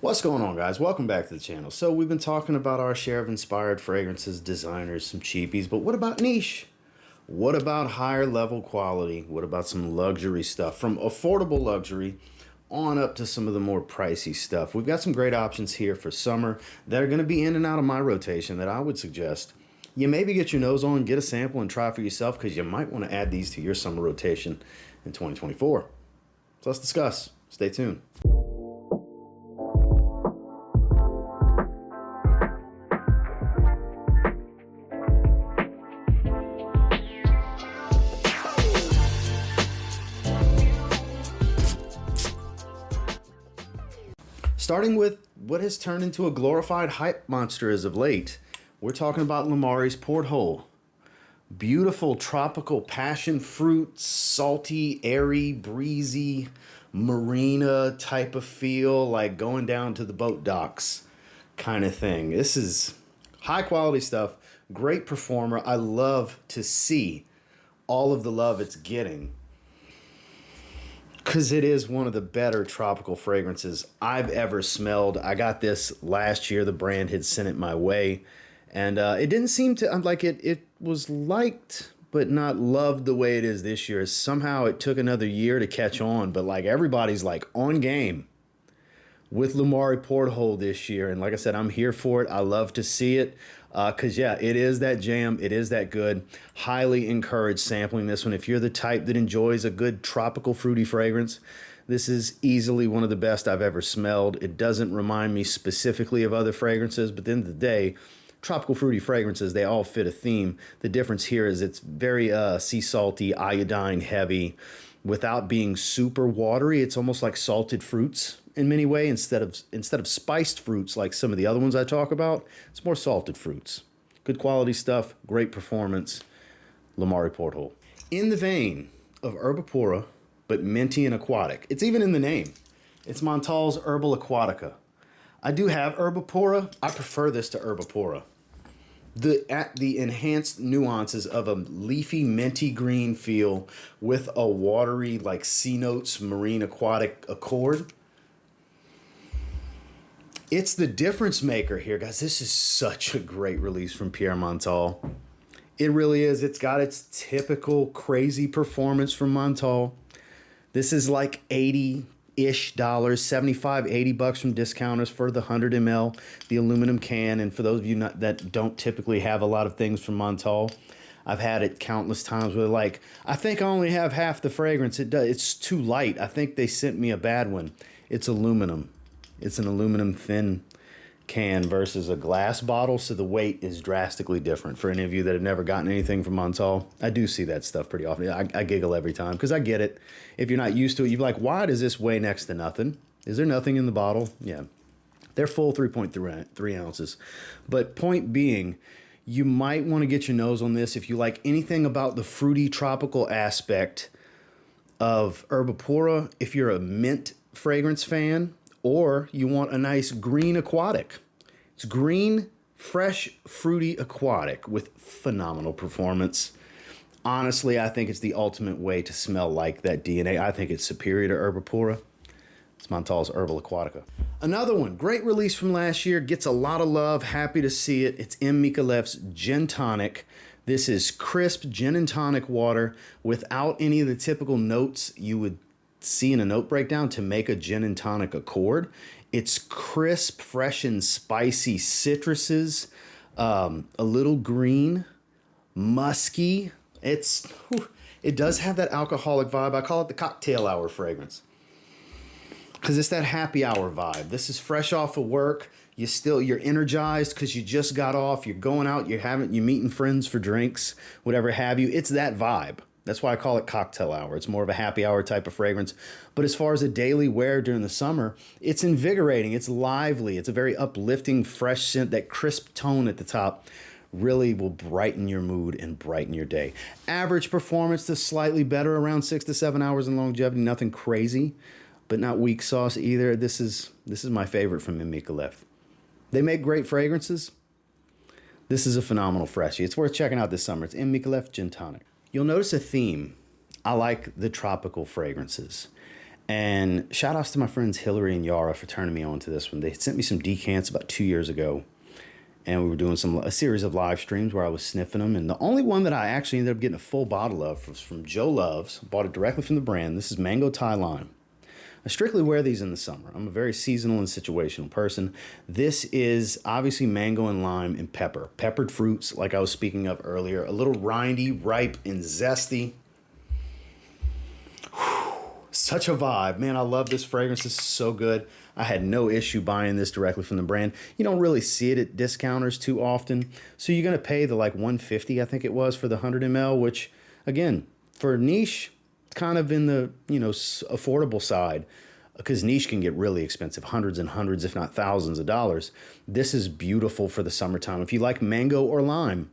What's going on, guys? Welcome back to the channel. So we've been talking about our share of inspired fragrances, designers, some cheapies, but what about niche? What about higher level quality? What about some luxury stuff? From affordable luxury on up to some of the more pricey stuff. We've got some great options here for summer that are going to be in and out of my rotation that I would suggest you maybe get your nose on, get a sample, and try for yourself, because you might want to add these to your summer rotation in 2024. So let's discuss. Stay tuned. Starting with what has turned into a glorified hype monster as of late, we're talking about Loumari's Porthold. Beautiful tropical passion fruit, salty, airy, breezy, marina type of feel, like going down to the boat docks kind of thing. This is high quality stuff, great performer. I love to see all of the love it's getting, because it is one of the better tropical fragrances I've ever smelled. I got this last year. The brand had sent it my way, and it didn't seem to, like, it was liked but not loved the way it is this year. Somehow it took another year to catch on, but like everybody's like on game with Loumari Porthold this year. And like I said, I'm here for it. I love to see it because, yeah, it is that jam. It is that good. Highly encourage sampling this one. If you're the type that enjoys a good tropical fruity fragrance, this is easily one of the best I've ever smelled. It doesn't remind me specifically of other fragrances, but at the end of the day, tropical fruity fragrances, they all fit a theme. The difference here is it's very sea salty, iodine heavy, without being super watery. It's almost like salted fruits in many ways, instead of spiced fruits like some of the other ones I talk about. It's more salted fruits. Good quality stuff, great performance. Loumari Porthold. In the vein of Herba Pura, but minty and aquatic. It's even in the name. It's Montale's Herbal Aquatica. I do have Herba Pura. I prefer this to Herba Pura. The enhanced nuances of a leafy minty green feel with a watery, like sea notes, marine aquatic accord. It's the difference maker here, guys. This is such a great release from Pierre Montale. It really is. It's got its typical crazy performance from Montale. This is like 80-ish dollars, 75, 80 bucks from discounters for the 100 ml, the aluminum can. And for those of you that don't typically have a lot of things from Montale, I've had it countless times where, like, I think I only have half the fragrance. It's too light. I think they sent me a bad one. It's aluminum. It's an aluminum thin can versus a glass bottle, so the weight is drastically different. For any of you that have never gotten anything from Montale, I do see that stuff pretty often. I giggle every time because I get it. If you're not used to it, you're like, why does this weigh next to nothing? Is there nothing in the bottle? Yeah. They're full 3.3 ounces. But point being, you might want to get your nose on this if you like anything about the fruity tropical aspect of Herba Pura, if you're a mint fragrance fan, or you want a nice green aquatic. It's green, fresh, fruity aquatic with phenomenal performance. Honestly, I think it's the ultimate way to smell like that DNA. I think it's superior to Herba Pura. It's Montale's Herbal Aquatica. Another one, great release from last year, gets a lot of love, happy to see it. It's in Micallef's GnTonic. This is crisp gin and tonic water without any of the typical notes you would see in a note breakdown to make a gin and tonic accord. It's crisp, fresh, and spicy citruses, a little green, musky. It does have that alcoholic vibe. I call it the cocktail hour fragrance because it's that happy hour vibe. This is fresh off of work. You're energized because you just got off. You're going out. You're meeting friends for drinks, whatever have you. It's that vibe. That's why I call it cocktail hour. It's more of a happy hour type of fragrance. But as far as a daily wear during the summer, it's invigorating. It's lively. It's a very uplifting, fresh scent. That crisp tone at the top really will brighten your mood and brighten your day. Average performance to slightly better, around 6 to 7 hours in longevity. Nothing crazy, but not weak sauce either. This is my favorite from Micallef. They make great fragrances. This is a phenomenal freshie. It's worth checking out this summer. It's in Micallef GnTonic. You'll notice a theme. I like the tropical fragrances. And shout outs to my friends Hillary and Yara for turning me on to this one. They sent me some decants about 2 years ago, and we were doing a series of live streams where I was sniffing them. And the only one that I actually ended up getting a full bottle of was from Joe Loves. Bought it directly from the brand. This is Mango Thai Lime. I strictly wear these in the summer. I'm a very seasonal and situational person. This is obviously mango and lime and pepper. Peppered fruits, like I was speaking of earlier. A little rindy, ripe, and zesty. Such a vibe. Man, I love this fragrance. This is so good. I had no issue buying this directly from the brand. You don't really see it at discounters too often. So you're going to pay the like $150, I think it was, for the 100 ml, which, again, for niche, kind of in the, affordable side, because niche can get really expensive, hundreds and hundreds, if not thousands of dollars. This is beautiful for the summertime. If you like mango or lime,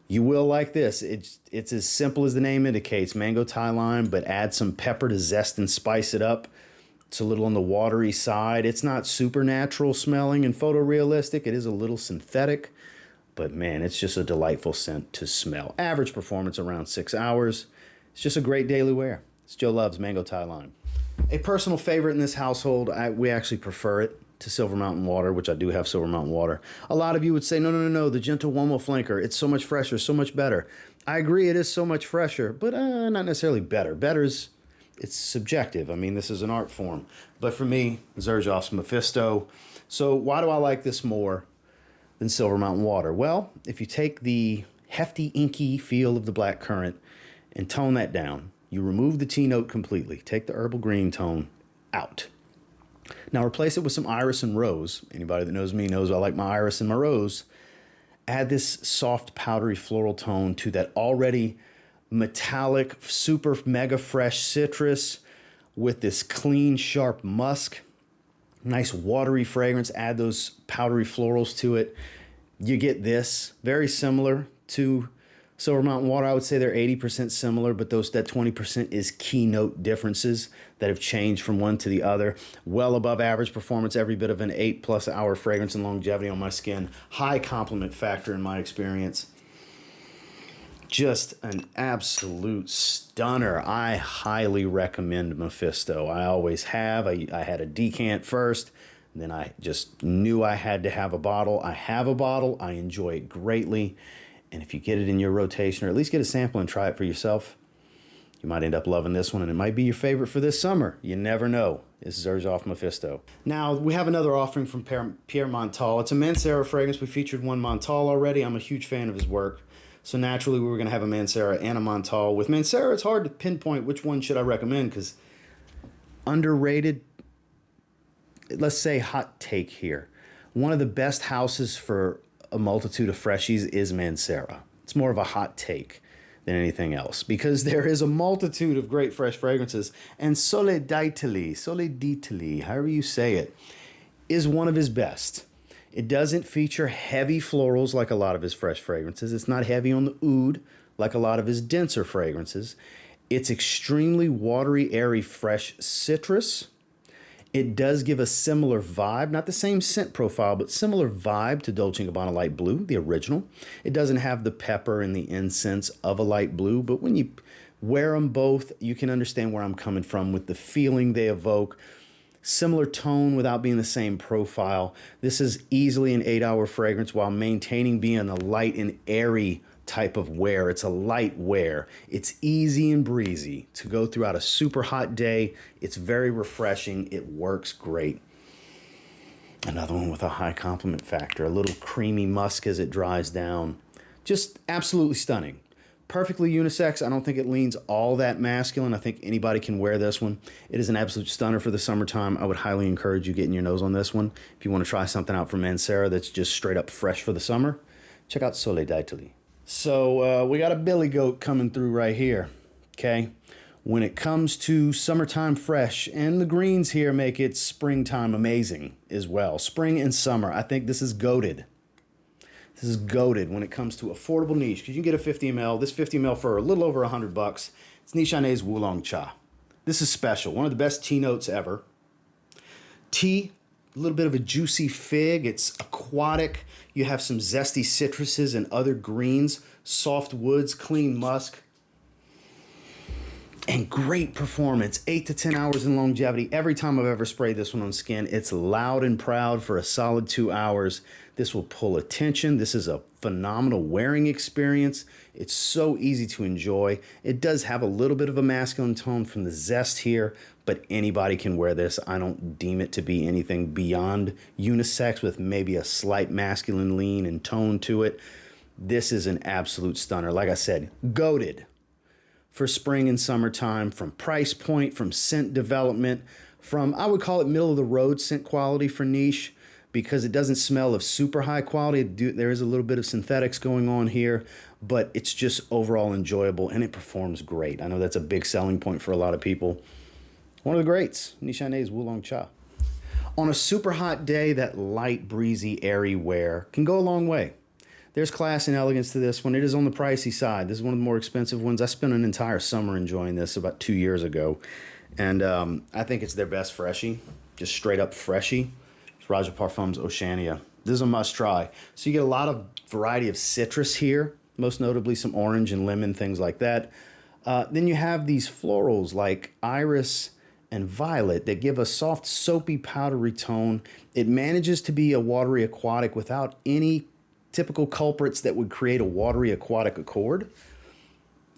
you will like this. It's as simple as the name indicates, mango Thai lime, but add some pepper to zest and spice it up. It's a little on the watery side. It's not super natural smelling and photorealistic. It is a little synthetic, but man, it's just a delightful scent to smell. Average performance around 6 hours. It's just a great daily wear. It's Joe Loves Mango Thai Lime. A personal favorite in this household, we actually prefer it to Silver Mountain Water, which I do have Silver Mountain Water. A lot of you would say, no, the Gentle Womo Flanker, it's so much fresher, so much better. I agree, it is so much fresher, but not necessarily better. It's subjective. I mean, this is an art form. But for me, Xerjoff Mefisto. So why do I like this more than Silver Mountain Water? Well, if you take the hefty, inky feel of the black currant and tone that down, you remove the tea note completely. Take the herbal green tone out. Now replace it with some iris and rose. Anybody that knows me knows I like my iris and my rose. Add this soft, powdery floral tone to that already metallic, super mega fresh citrus with this clean, sharp musk. Nice watery fragrance. Add those powdery florals to it. You get this. Very similar to Silver Mountain Water. I would say they're 80% similar, but that 20% is keynote differences that have changed from one to the other. Well above average performance, every bit of an 8+ hour fragrance and longevity on my skin. High compliment factor in my experience. Just an absolute stunner. I highly recommend Mefisto. I always have. I had a decant first, then I just knew I had to have a bottle. I have a bottle. I enjoy it greatly. And if you get it in your rotation, or at least get a sample and try it for yourself, you might end up loving this one, and it might be your favorite for this summer. You never know. This is Xerjoff Mefisto. Now, we have another offering from Pierre Montale. It's a Mancera fragrance. We featured one Montale already. I'm a huge fan of his work. So naturally, we were going to have a Mancera and a Montale. With Mancera, it's hard to pinpoint which one should I recommend, because underrated, let's say hot take here. One of the best houses for a multitude of freshies is Mancera. It's more of a hot take than anything else, because there is a multitude of great fresh fragrances, and Soleil, however you say it, is one of his best. It doesn't feature heavy florals like a lot of his fresh fragrances. It's not heavy on the oud like a lot of his denser fragrances. It's extremely watery, airy, fresh citrus. It does give a similar vibe, not the same scent profile, but similar vibe to Dolce & Gabbana Light Blue, the original. It doesn't have the pepper and the incense of a light blue, but when you wear them both, you can understand where I'm coming from with the feeling they evoke. Similar tone without being the same profile. This is easily an 8-hour fragrance while maintaining being a light and airy type of wear. It's a light wear. It's easy and breezy to go throughout a super hot day. It's very refreshing. It works great. Another one with a high compliment factor, a little creamy musk as it dries down. Just absolutely stunning. Perfectly unisex. I don't think it leans all that masculine. I think anybody can wear this one. It is an absolute stunner for the summertime. I would highly encourage you getting your nose on this one. If you want to try something out from Mancera that's just straight up fresh for the summer, check out Soleil d'Italie. So we got a billy goat coming through right here, okay? When it comes to summertime fresh, and the greens here make it springtime amazing as well. Spring and summer, I think this is goated. This is goated when it comes to affordable niche, because you can get a 50 ml, this 50 ml for a little over $100. It's Nishane's Wulong Cha. This is special, one of the best tea notes ever. Tea, a little bit of a juicy fig. It's aquatic. You have some zesty citruses and other greens, soft woods, clean musk. And great performance, 8 to 10 hours in longevity. Every time I've ever sprayed this one on skin, it's loud and proud for a solid 2 hours. This will pull attention. This is a phenomenal wearing experience. It's so easy to enjoy. It does have a little bit of a masculine tone from the zest here, but anybody can wear this. I don't deem it to be anything beyond unisex with maybe a slight masculine lean and tone to it. This is an absolute stunner. Like I said, goated for spring and summertime, from price point, from scent development, from, I would call it middle of the road scent quality for niche, because it doesn't smell of super high quality. There is a little bit of synthetics going on here, but it's just overall enjoyable and it performs great. I know that's a big selling point for a lot of people. One of the greats, Nishane's Wulong Cha. On a super hot day, that light, breezy, airy wear can go a long way. There's class and elegance to this one. It is on the pricey side. This is one of the more expensive ones. I spent an entire summer enjoying this about 2 years ago. And I think it's their best freshie, just straight up freshie. It's Roja Parfums Oceania. This is a must try. So you get a lot of variety of citrus here, most notably some orange and lemon, things like that. Then you have these florals like iris and violet that give a soft, soapy, powdery tone. It manages to be a watery aquatic without any typical culprits that would create a watery aquatic accord.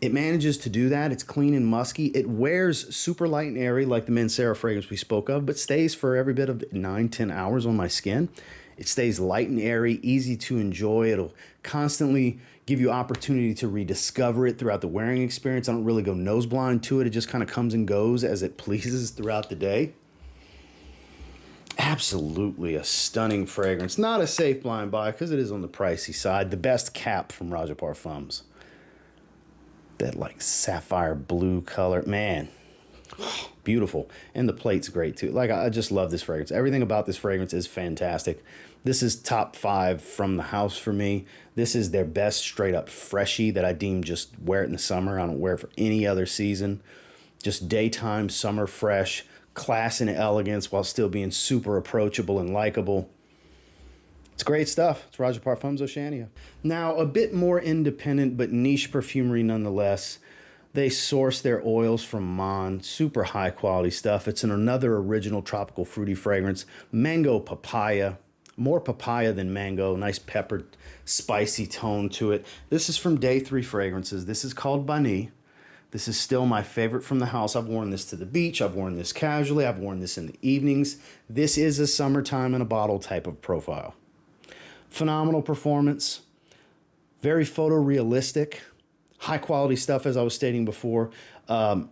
It manages to do that. It's clean and musky. It wears super light and airy like the Mancera fragrance we spoke of, but stays for every bit of 9-10 hours on my skin. It stays light and airy, easy to enjoy. It'll constantly give you opportunity to rediscover it throughout the wearing experience. I don't really go nose blind to it. It just kind of comes and goes as it pleases throughout the day. Absolutely a stunning fragrance. Not a safe blind buy because it is on the pricey side. The best cap from Roja Parfums. That like sapphire blue color. Man, beautiful. And the plate's great too. Like, I just love this fragrance. Everything about this fragrance is fantastic. This is top 5 from the house for me. This is their best straight up freshie that I deem just wear it in the summer. I don't wear it for any other season. Just daytime, summer fresh. Class and elegance while still being super approachable and likable. It's great stuff. It's Roja Parfums Oceania. Now, a bit more independent but niche perfumery nonetheless. They source their oils from Mon, super high quality stuff. It's another original tropical fruity fragrance. Mango papaya, more papaya than mango, nice peppered, spicy tone to it. This is from Day 3 Fragrances. This is called Bani. This is still my favorite from the house. I've worn this to the beach. I've worn this casually. I've worn this in the evenings. This is a summertime in a bottle type of profile. Phenomenal performance. Very photorealistic. High quality stuff, as I was stating before. The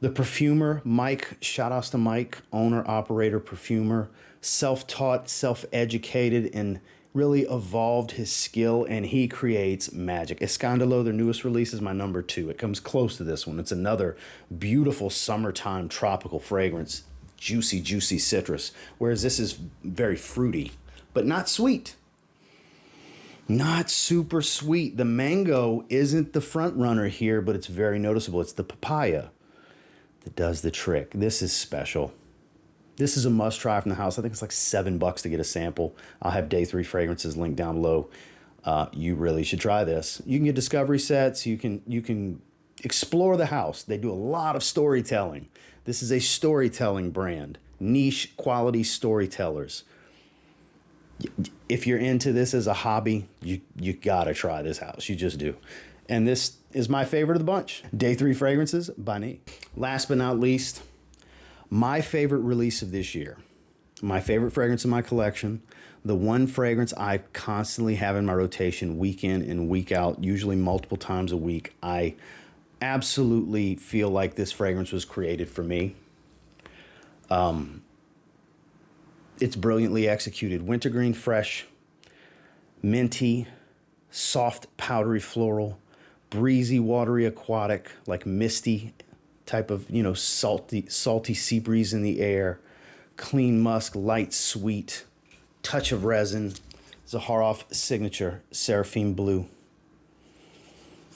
perfumer, Mike, shout outs to Mike, owner, operator, perfumer. Self-taught, self-educated, and really evolved his skill, and he creates magic. Escandalo, their newest release, is my number 2. It comes close to this one. It's another beautiful summertime tropical fragrance. Juicy, juicy citrus. Whereas this is very fruity, but not sweet. Not super sweet. The mango isn't the front runner here, but it's very noticeable. It's the papaya that does the trick. This is special. This is a must try from the house. I think it's like $7 to get a sample. I'll have Day 3 Fragrances linked down below. You really should try this. You can get discovery sets. You can explore the house. They do a lot of storytelling. This is a storytelling brand. Niche quality storytellers. If you're into this as a hobby, you gotta try this house. You just do. And this is my favorite of the bunch. Day 3 Fragrances, Bani. Last but not least, my favorite release of this year. My favorite fragrance in my collection. The one fragrance I constantly have in my rotation week in and week out, usually multiple times a week. I absolutely feel like this fragrance was created for me. It's brilliantly executed. Wintergreen fresh, minty, soft, powdery floral, breezy, watery aquatic, like misty type of, salty sea breeze in the air, clean musk, light sweet, touch of resin, Zaharoff signature, Seraphim blue.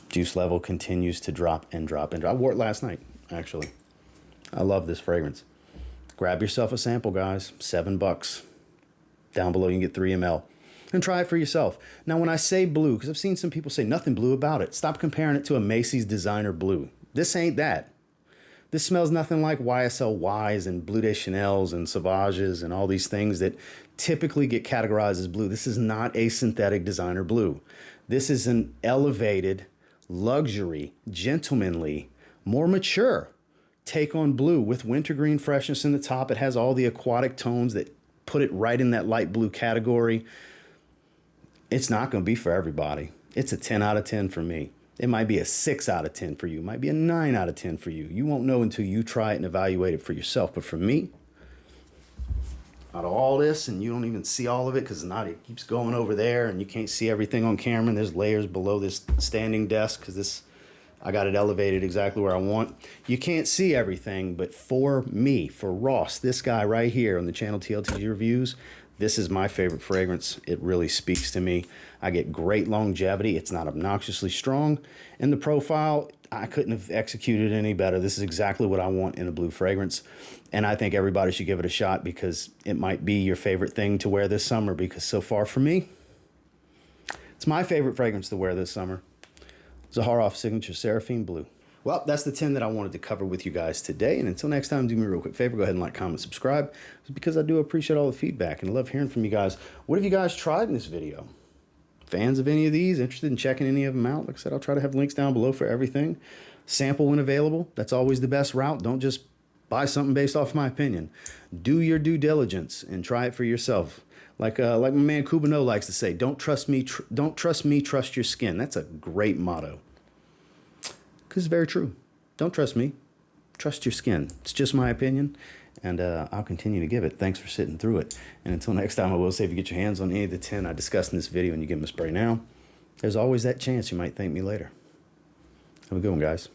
Juice level continues to drop and drop and drop. I wore it last night, actually. I love this fragrance. Grab yourself a sample, guys. $7. Down below, you can get 3 ml. And try it for yourself. Now, when I say blue, because I've seen some people say nothing blue about it, stop comparing it to a Macy's designer blue. This ain't that. This smells nothing like YSL Ys and Bleu de Chanel's and Sauvages and all these things that typically get categorized as blue. This is not a synthetic designer blue. This is an elevated, luxury, gentlemanly, more mature take on blue with wintergreen freshness in the top. It has all the aquatic tones that put it right in that light blue category. It's not going to be for everybody. It's a 10 out of 10 for me. It might be a 6 out of 10 for you. It might be a 9 out of 10 for you. You won't know until you try it and evaluate it for yourself. But for me, out of all this, and you don't even see all of it because it keeps going over there and you can't see everything on camera, and there's layers below this standing desk because I got it elevated exactly where I want. You can't see everything, but for me, for Ross, this guy right here on the channel TLTG Reviews, this is my favorite fragrance. It really speaks to me. I get great longevity. It's not obnoxiously strong. And the profile, I couldn't have executed any better. This is exactly what I want in a blue fragrance. And I think everybody should give it a shot because it might be your favorite thing to wear this summer, because so far for me, it's my favorite fragrance to wear this summer. Zaharoff Signature Seraphim Blue. Well, that's the 10 that I wanted to cover with you guys today. And until next time, do me a real quick favor. Go ahead and like, comment, subscribe. It's because I do appreciate all the feedback and I love hearing from you guys. What have you guys tried in this video? Fans of any of these? Interested in checking any of them out? Like I said, I'll try to have links down below for everything. Sample when available. That's always the best route. Don't just buy something based off my opinion. Do your due diligence and try it for yourself. Like my man Kubano likes to say, don't trust me, trust your skin. That's a great motto. Because it's very true. Don't trust me. Trust your skin. It's just my opinion, and I'll continue to give it. Thanks for sitting through it. And until next time, I will say if you get your hands on any of the 10 I discussed in this video and you give them a spray now, there's always that chance you might thank me later. Have a good one, guys.